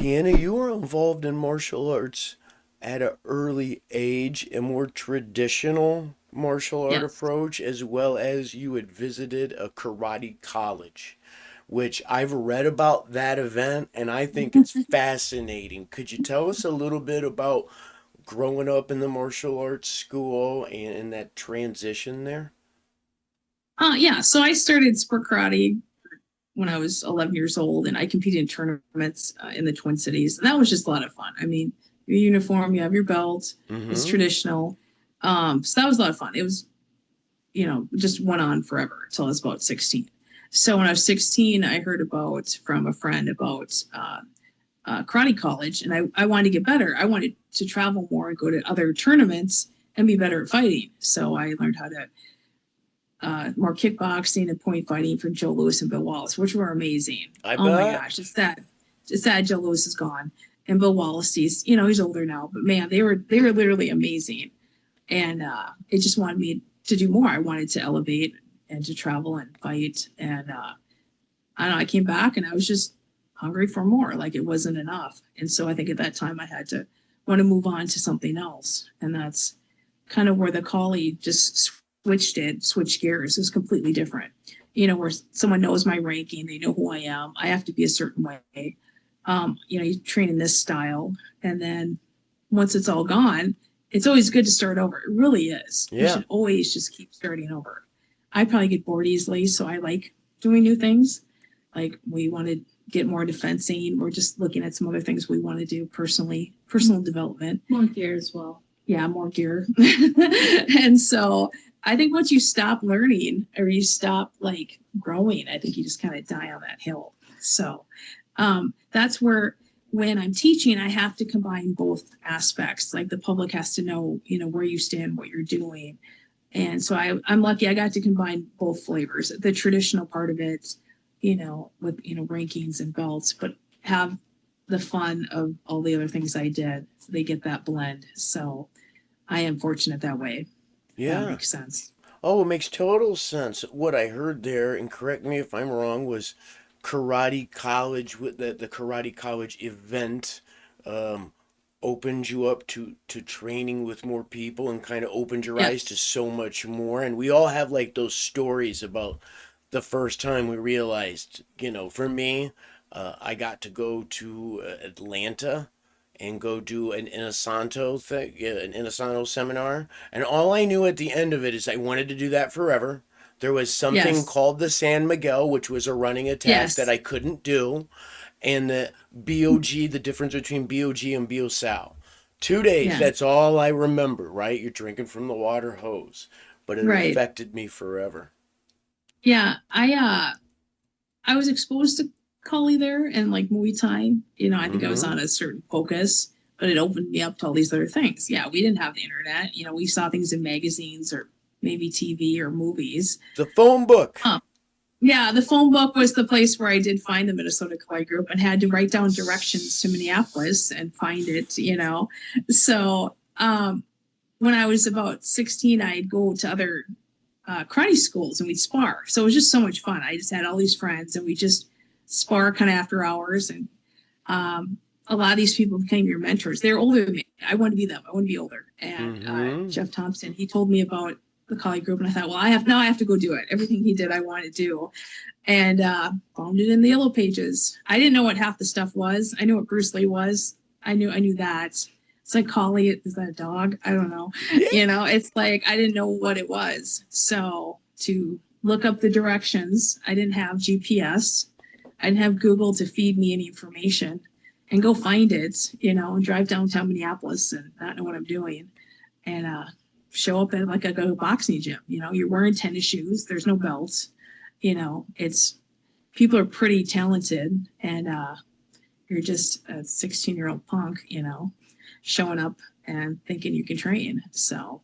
Deanna, you were involved in martial arts at an early age, a more traditional martial art Yes. approach, as well as you had visited a karate college, which I've read about that event and I think it's fascinating. Could you tell us a little bit about growing up in the martial arts school and that transition there? Yeah. So I started sport karate when I was 11 years old, and I competed in tournaments in the Twin Cities. And that was just a lot of fun. I mean, your uniform, you have your belt, it's Mm-hmm. traditional. So that was a lot of fun. It was, just went on forever until I was about 16. So when I was 16, I heard from a friend about karate college, and I wanted to get better. I wanted to travel more and go to other tournaments and be better at fighting. So I learned how to more kickboxing and point fighting from Joe Lewis and Bill Wallace, which were amazing. I Oh my bet. gosh, it's sad Joe Lewis is gone. And Bill Wallace, he's older now, but man, they were literally amazing. And it just wanted me to do more. I wanted to elevate and to travel and fight. And I don't know, I came back and I was just hungry for more. Like it wasn't enough. And so I think at that time I had to want to move on to something else. And that's kind of where the collie just switched gears. It was completely different. Where someone knows my ranking, they know who I am. I have to be a certain way. You train in this style. And then once it's all gone, it's always good to start over. It really is. You Yeah. should always just keep starting over. I probably get bored easily, so I like doing new things. Like we want to get more defensing. We're just looking at some other things we want to do personally, personal development. More gear as well. Yeah, more gear. And so I think once you stop learning or you stop like growing, I think you just kind of die on that hill. So that's where when I'm teaching, I have to combine both aspects. Like the public has to know, where you stand, what you're doing. And so I'm lucky I got to combine both flavors, the traditional part of it, with, rankings and belts, but have the fun of all the other things I did. So they get that blend. So I am fortunate that way. If that Yeah. makes sense. Oh, it makes total sense. What I heard there, and correct me if I'm wrong, was karate college with the karate college event um, opened you up to training with more people and kind of opened your eyes to Yes. so much more. And we all have like those stories about the first time we realized, for me, I got to go to Atlanta and go do an Inasanto thing, yeah, an Inasanto seminar. And all I knew at the end of it is I wanted to do that forever. There was something Yes. called the San Miguel, which was a running attack that Yes. I couldn't do, and the BOG, the difference between BOG and BOSAL. 2 days, Yeah. that's all I remember, right? You're drinking from the water hose. But it Right. affected me forever. Yeah. I was exposed to Kali there and like Muay Thai. I think I was Mm-hmm. on a certain focus, but it opened me up to all these other things. Yeah, we didn't have the internet. We saw things in magazines or maybe TV or movies. The phone book. Um, yeah, the phone book was the place where I did find the Minnesota Kali group and had to write down directions to Minneapolis and find it. So when I was about 16, I'd go to other karate schools and we'd spar. So it was just so much fun. I just had all these friends and we just spar kind of after hours. And um, a lot of these people became your mentors. They're older than me. I want to be them. I want to be older. And Mm-hmm. Jeff Thompson, he told me about the colleague group, and I thought, well, I have to go do it. Everything he did, I want to do, and found it in the yellow pages. I didn't know what half the stuff was. I knew what Bruce Lee was. I knew that. It's like collie. Is that a dog? I don't know. Yeah. It's like I didn't know what it was. So to look up the directions, I didn't have GPS. I didn't have Google to feed me any information and go find it, and drive downtown Minneapolis and not know what I'm doing. And show up at like a boxing gym. You're wearing tennis shoes. There's no belts. It's people are pretty talented, and you're just a 16-year-old punk, showing up and thinking you can train. So